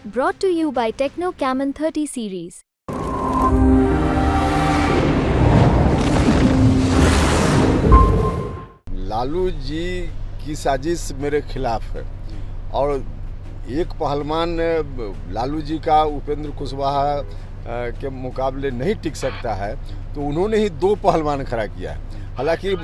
Brought to you by Techno Camon 30 series. Lalu ji की साजिश मेरे खिलाफ है और एक पहलवान लालू जी का उपेंद्र कुशवाहा के मुकाबले नहीं टिक सकता है तो उन्होंने ही दो पहलवान खड़ा किया है। हालांकि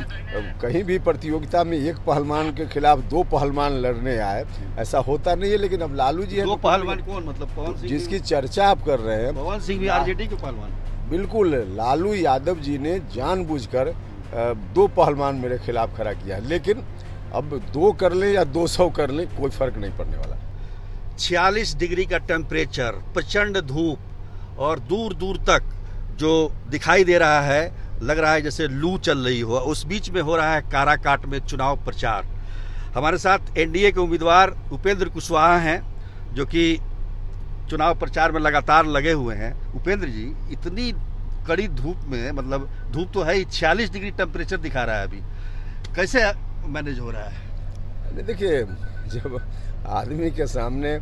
कहीं भी प्रतियोगिता में एक पहलवान के खिलाफ दो पहलवान लड़ने आए ऐसा होता नहीं है, लेकिन अब लालू जी है दो पहलवान कौन, मतलब पवन सिंह जिसकी चर्चा आप कर रहे हैं, पवन सिंह भी आरजेडी के पहलवान। बिल्कुल लालू यादव जी ने जानबूझकर दो पहलवान मेरे खिलाफ खड़ा किया है। लेकिन अब 2 कर लें या 200 कर लें कोई फर्क नहीं पड़ने वाला। 46 डिग्री का टेम्परेचर, प्रचंड धूप और दूर दूर तक जो दिखाई दे रहा है, लग रहा है जैसे लू चल रही हो। उस बीच में हो रहा है काराकाट में चुनाव प्रचार। हमारे साथ एनडीए के उम्मीदवार उपेंद्र कुशवाहा हैं जो कि चुनाव प्रचार में लगातार लगे हुए हैं। उपेंद्र जी, इतनी कड़ी धूप में, मतलब धूप तो है ही, 46 डिग्री टेम्परेचर दिखा रहा है, अभी कैसे मैनेज हो रहा है? देखिए, जब आदमी के सामने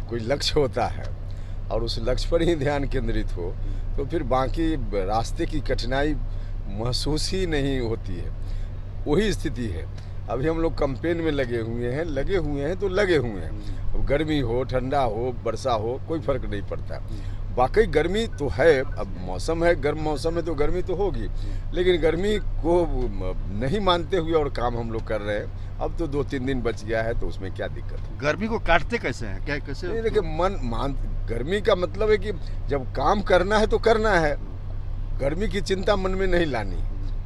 कोई लक्ष्य होता है और उस लक्ष्य पर ही ध्यान केंद्रित हो तो फिर बाकी रास्ते की कठिनाई महसूस ही नहीं होती है। वही स्थिति है। अभी हम लोग कैंपेन में लगे हुए हैं तो लगे हुए हैं। अब गर्मी हो, ठंडा हो, वर्षा हो, कोई फर्क नहीं पड़ता। वाकई गर्मी तो है, अब मौसम है, गर्म मौसम है तो गर्मी तो होगी, लेकिन गर्मी को नहीं मानते हुए और काम हम लोग कर रहे हैं। अब तो 2-3 दिन बच गया है तो उसमें क्या दिक्कत है? गर्मी को काटते कैसे हैं, क्या कैसे? नहीं, देखिए, गर्मी का मतलब है कि जब काम करना है तो करना है। गर्मी की चिंता मन में नहीं लानी,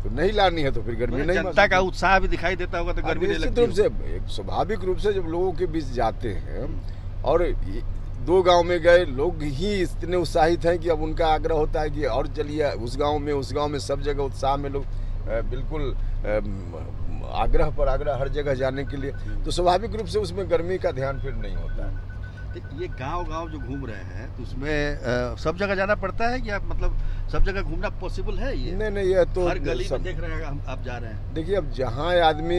तो नहीं लानी है तो फिर गर्मी नहीं। जनता का उत्साह भी दिखाई देता होगा तो गर्मी नहीं लगती। निश्चित रूप से, एक स्वाभाविक रूप से जब लोगों के बीच जाते हैं और 2 गांव में गए, लोग ही इतने उत्साहित हैं कि अब उनका आग्रह होता है कि और चलिए उस गांव में, सब जगह उत्साह में लोग बिल्कुल आग्रह पर आग्रह हर जगह जाने के लिए, तो स्वाभाविक रूप से उसमें गर्मी का ध्यान फिर नहीं होता है। ये गांव जो घूम रहे हैं तो उसमें सब जगह जाना पड़ता है या मतलब सब जगह घूमना पॉसिबल है? ये नहीं, ये तो हर गली में देख रहे हैं आप जा रहे हैं। देखिए, अब जहाँ आदमी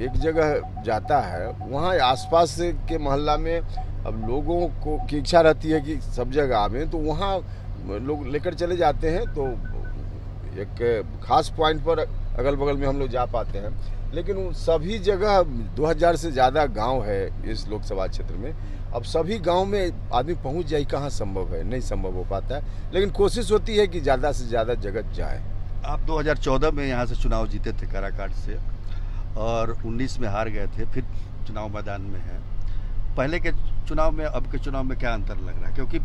एक जगह जाता है वहाँ आसपास के मोहल्ला में अब लोगों को की इच्छा रहती है कि सब जगह आवें, तो वहाँ लोग लेकर चले जाते हैं। तो एक खास पॉइंट पर अगल बगल में हम लोग जा पाते हैं, लेकिन सभी जगह 2000 से ज़्यादा गांव है इस लोकसभा क्षेत्र में। अब सभी गांव में आदमी पहुंच जाए, कहाँ संभव है? नहीं संभव हो पाता है, लेकिन कोशिश होती है कि ज़्यादा से ज़्यादा जगह जाए। आप 2014 में यहाँ से चुनाव जीते थे काराकाट से, और 19 में हार गए थे, फिर चुनाव मैदान में है। पहले के चुनाव में अब के चुनाव में क्या अंतर लग रहा है? क्योंकि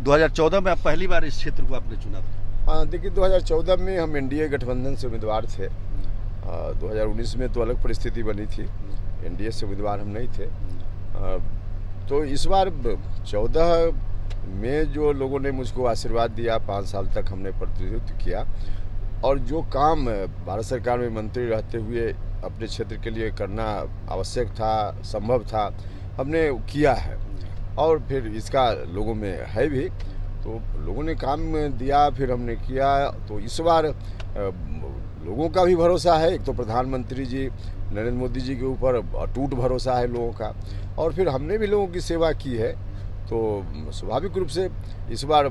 2014 में आप पहली बार इस क्षेत्र को आपने चुना था। हाँ, देखिए, 2014 में हम एनडीए गठबंधन से उम्मीदवार थे। 2019 में तो अलग परिस्थिति बनी थी, एनडीए से उम्मीदवार हम नहीं थे। तो इस बार 14 में जो लोगों ने मुझको आशीर्वाद दिया, 5 साल तक हमने प्रतिनिधित्व किया और जो काम भारत सरकार में मंत्री रहते हुए अपने क्षेत्र के लिए करना आवश्यक था, संभव था, हमने किया है। और फिर इसका लोगों में है भी, तो लोगों ने काम दिया, फिर हमने किया। तो इस बार लोगों का भी भरोसा है। एक तो प्रधानमंत्री जी नरेंद्र मोदी जी के ऊपर अटूट भरोसा है लोगों का, और फिर हमने भी लोगों की सेवा की है। तो स्वाभाविक रूप से इस बार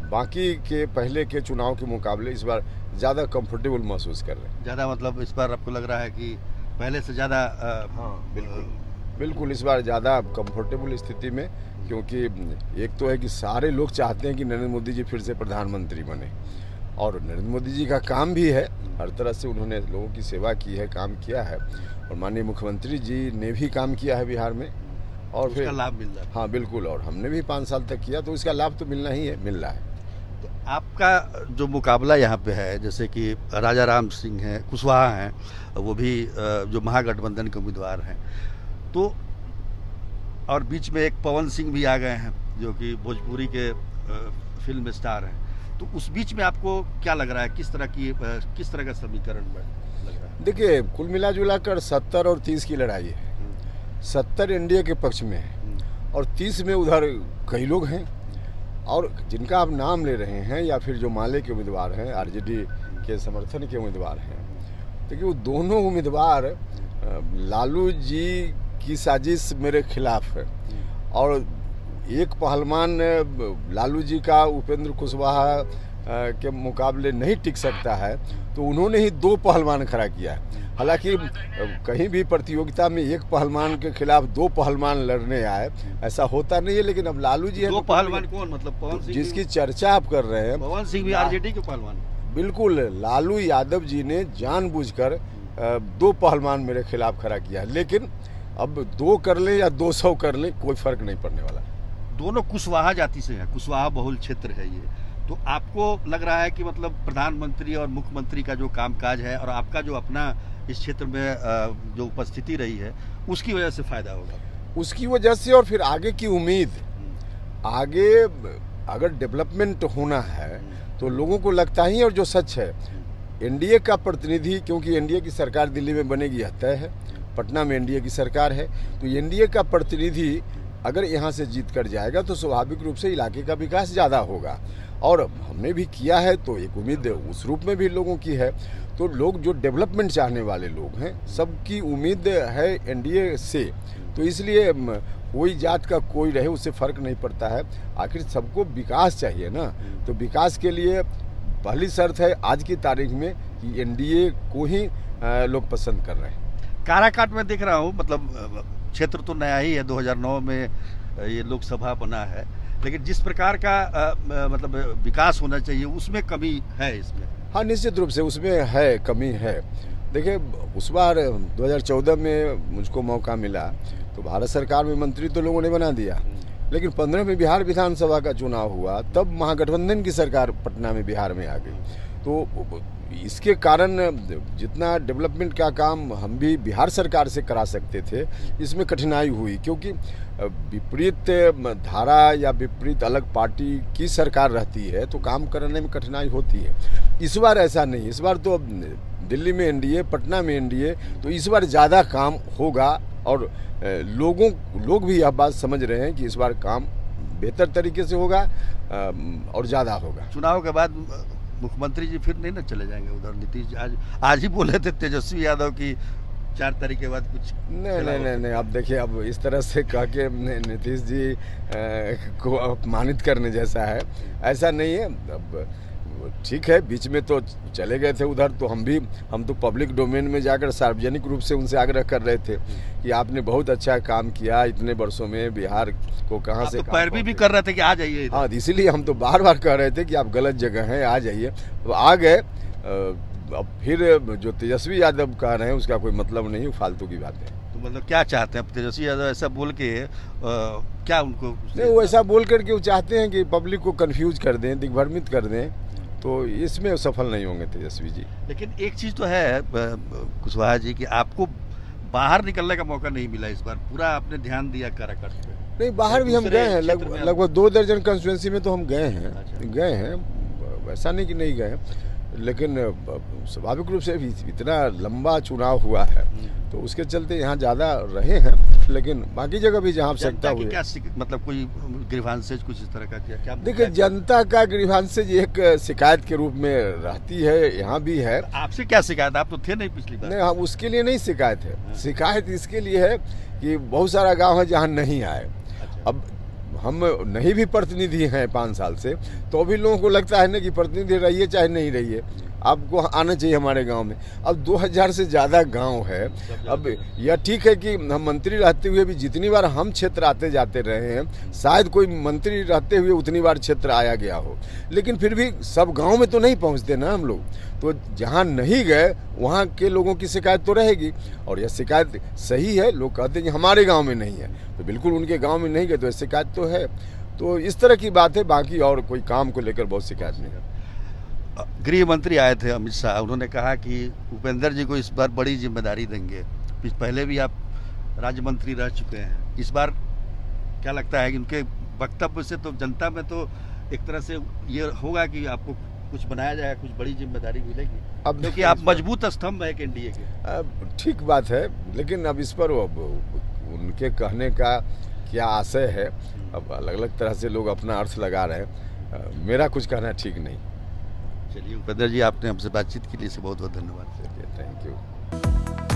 बाकी के पहले के चुनाव के मुकाबले इस बार ज़्यादा कंफर्टेबल महसूस कर रहे हैं। ज़्यादा मतलब इस बार आपको लग रहा है कि पहले से ज़्यादा? हाँ, बिल्कुल इस बार ज़्यादा कंफर्टेबल स्थिति में, क्योंकि एक तो है कि सारे लोग चाहते हैं कि नरेंद्र मोदी जी फिर से प्रधानमंत्री बने, और नरेंद्र मोदी जी का काम भी है, हर तरह से उन्होंने लोगों की सेवा की है, काम किया है, और माननीय मुख्यमंत्री जी ने भी काम किया है बिहार में, और फिर लाभ मिल रहा है। हाँ बिल्कुल, और हमने भी 5 साल तक किया, तो इसका लाभ तो मिलना ही है, मिल रहा है। तो आपका जो मुकाबला यहाँ पे है, जैसे कि राजा राम सिंह हैं, कुशवाहा हैं, वो भी जो महागठबंधन के उम्मीदवार हैं, तो और बीच में एक पवन सिंह भी आ गए हैं जो कि भोजपुरी के फिल्म स्टार हैं, तो उस बीच में आपको क्या लग रहा है, किस तरह का समीकरण लग रहा है? देखिए, कुल मिला जुला कर 70 और 30 की लड़ाई है। 70 एनडीए के पक्ष में है और 30 में उधर कई लोग हैं, और जिनका आप नाम ले रहे हैं या फिर जो माले के उम्मीदवार हैं, आरजेडी के समर्थन के उम्मीदवार हैं, देखिए वो दोनों उम्मीदवार लालू जी की साजिश मेरे खिलाफ है और एक पहलवान लालू जी का उपेंद्र कुशवाहा के मुकाबले नहीं टिक सकता है, तो उन्होंने ही 2 पहलवान खड़ा किया है। हालांकि कहीं भी प्रतियोगिता में एक पहलवान के खिलाफ 2 पहलवान लड़ने आए, ऐसा होता नहीं है। लेकिन अब लालू जी है 2 पहलवान कौन, मतलब पवन सिंह जिसकी चर्चा आप कर रहे हैं, पवन सिंह भी आरजेडी के पहलवान। बिल्कुल, लालू यादव जी ने जानबूझकर 2 पहलवान मेरे खिलाफ खड़ा किया है। लेकिन अब 2 कर ले या 200 कर ले, कोई फर्क नहीं पड़ने वाला। दोनों कुशवाहा जाति से हैं, कुशवाहा बहुल क्षेत्र है ये। तो आपको लग रहा है कि मतलब प्रधानमंत्री और मुख्यमंत्री का जो कामकाज है और आपका जो अपना इस क्षेत्र में जो उपस्थिति रही है, उसकी वजह से फायदा होगा? उसकी वजह से, और फिर आगे की उम्मीद, आगे अगर डेवलपमेंट होना है तो लोगों को लगता ही, और जो सच है, एनडीए का प्रतिनिधि, क्योंकि एनडीए की सरकार दिल्ली में बनेगी यह तय है, पटना में एनडीए की सरकार है, तो एनडीए का प्रतिनिधि अगर यहाँ से जीत कर जाएगा तो स्वाभाविक रूप से इलाके का विकास ज़्यादा होगा। और हमने भी किया है, तो एक उम्मीद उस रूप में भी लोगों की है। तो लोग जो डेवलपमेंट चाहने वाले लोग हैं, सबकी उम्मीद है एनडीए से। तो इसलिए कोई जात का कोई रहे, उससे फ़र्क नहीं पड़ता है। आखिर सबको विकास चाहिए ना, तो विकास के लिए पहली शर्त है आज की तारीख में कि एनडीए को ही लोग पसंद कर रहे हैं। काराकाट में देख रहा हूँ, मतलब क्षेत्र तो नया ही है, 2009 में ये लोकसभा बना है, लेकिन जिस प्रकार का मतलब विकास होना चाहिए उसमें कमी है इसमें। हाँ, निश्चित रूप से उसमें है, कमी है। देखिए, उस बार 2014 में मुझको मौका मिला तो भारत सरकार में मंत्री तो लोगों ने बना दिया, लेकिन 15 में बिहार विधानसभा का चुनाव हुआ, तब महागठबंधन की सरकार पटना में बिहार में आ गई। तो इसके कारण जितना डेवलपमेंट का काम हम भी बिहार सरकार से करा सकते थे, इसमें कठिनाई हुई, क्योंकि विपरीत धारा या विपरीत अलग पार्टी की सरकार रहती है तो काम करने में कठिनाई होती है। इस बार ऐसा नहीं, इस बार तो दिल्ली में एनडीए, पटना में एनडीए, तो इस बार ज़्यादा काम होगा। और लोग भी यह बात समझ रहे हैं कि इस बार काम बेहतर तरीके से होगा और ज़्यादा होगा। चुनाव के बाद मुख्यमंत्री जी फिर नहीं ना चले जाएंगे उधर? नीतीश आज ही बोले थे तेजस्वी यादव की 4 तारीख के बाद कुछ नहीं। अब देखिए, अब इस तरह से कह के नीतीश जी को अपमानित करने जैसा है, ऐसा नहीं है। अब ठीक है, बीच में तो चले गए थे उधर, तो हम तो पब्लिक डोमेन में जाकर सार्वजनिक रूप से उनसे आग्रह कर रहे थे कि आपने बहुत अच्छा काम किया इतने वर्षों में, बिहार को कहाँ से तो पैरवी भी कर रहे थे कि आ जाइए। हाँ, इसीलिए हम तो बार बार कह रहे थे कि आप गलत जगह हैं, आ जाइए। तो आ गए। अब फिर जो तेजस्वी यादव कह रहे हैं उसका कोई मतलब नहीं, फालतू की बात है। तो मतलब क्या चाहते हैं तेजस्वी यादव ऐसा बोल के? क्या उनको नहीं, वो ऐसा बोल करके वो चाहते हैं कि पब्लिक को कंफ्यूज कर दें, दिग्भ्रमित कर दें, तो इसमें सफल नहीं होंगे तेजस्वी जी। लेकिन एक चीज़ तो है कुशवाहा जी कि आपको बाहर निकलने का मौका नहीं मिला इस बार, पूरा आपने ध्यान दिया काराकाट पे। नहीं, बाहर भी हम गए हैं, लगभग 2 दर्जन कंस्टिट्यूंसी में तो हम गए हैं, ऐसा नहीं कि नहीं गए, लेकिन स्वाभाविक रूप से इतना लंबा चुनाव हुआ है तो उसके चलते यहाँ ज़्यादा रहे हैं, लेकिन बाकी जगह भी जहाँ आवश्यकता हुई। क्या मतलब कोई ग्रीवांसेज कुछ इस तरह का क्या? देखिए, जनता का ग्रीवांसेज एक शिकायत के रूप में रहती है, यहाँ भी है। आपसे क्या शिकायत? आप तो थे नहीं पिछली बार। नहीं, हम उसके लिए नहीं शिकायत है। शिकायत इसके लिए है कि बहुत सारा गाँव है जहाँ नहीं आए। अब हम नहीं भी प्रतिनिधि हैं 5 साल से, तो भी लोगों को लगता है ना कि प्रतिनिधि रहिए चाहे नहीं रहिए, आपको आना चाहिए हमारे गांव में। अब 2000 से ज़्यादा गांव है। अब यह ठीक है कि हम मंत्री रहते हुए भी जितनी बार हम क्षेत्र आते जाते रहे हैं, शायद कोई मंत्री रहते हुए उतनी बार क्षेत्र आया गया हो, लेकिन फिर भी सब गांव में तो नहीं पहुंचते ना हम लोग। तो जहां नहीं गए वहां के लोगों की शिकायत तो रहेगी, और यह शिकायत सही है। लोग कहते हैं कि हमारे गाँव में नहीं है, तो बिल्कुल उनके गाँव में नहीं गए तो शिकायत तो है। तो इस तरह की बात है, बाकी और कोई काम को लेकर बहुत शिकायत नहीं है। गृह मंत्री आए थे अमित शाह, उन्होंने कहा कि उपेंद्र जी को इस बार बड़ी जिम्मेदारी देंगे। पहले भी आप राज्य मंत्री रह चुके हैं, इस बार क्या लगता है कि उनके वक्तव्य से तो जनता में तो एक तरह से ये होगा कि आपको कुछ बनाया जाएगा, कुछ बड़ी जिम्मेदारी मिलेगी? अब क्योंकि आप मजबूत स्तंभ है एनडीए के। ठीक बात है, लेकिन अब इस पर उनके कहने का क्या आशय है, अब अलग अलग तरह से लोग अपना अर्थ लगा रहे हैं। मेरा कुछ कहना ठीक नहीं। चलिए उपेंद्र जी, आपने हमसे बातचीत के लिए बहुत बहुत धन्यवाद। Thank you.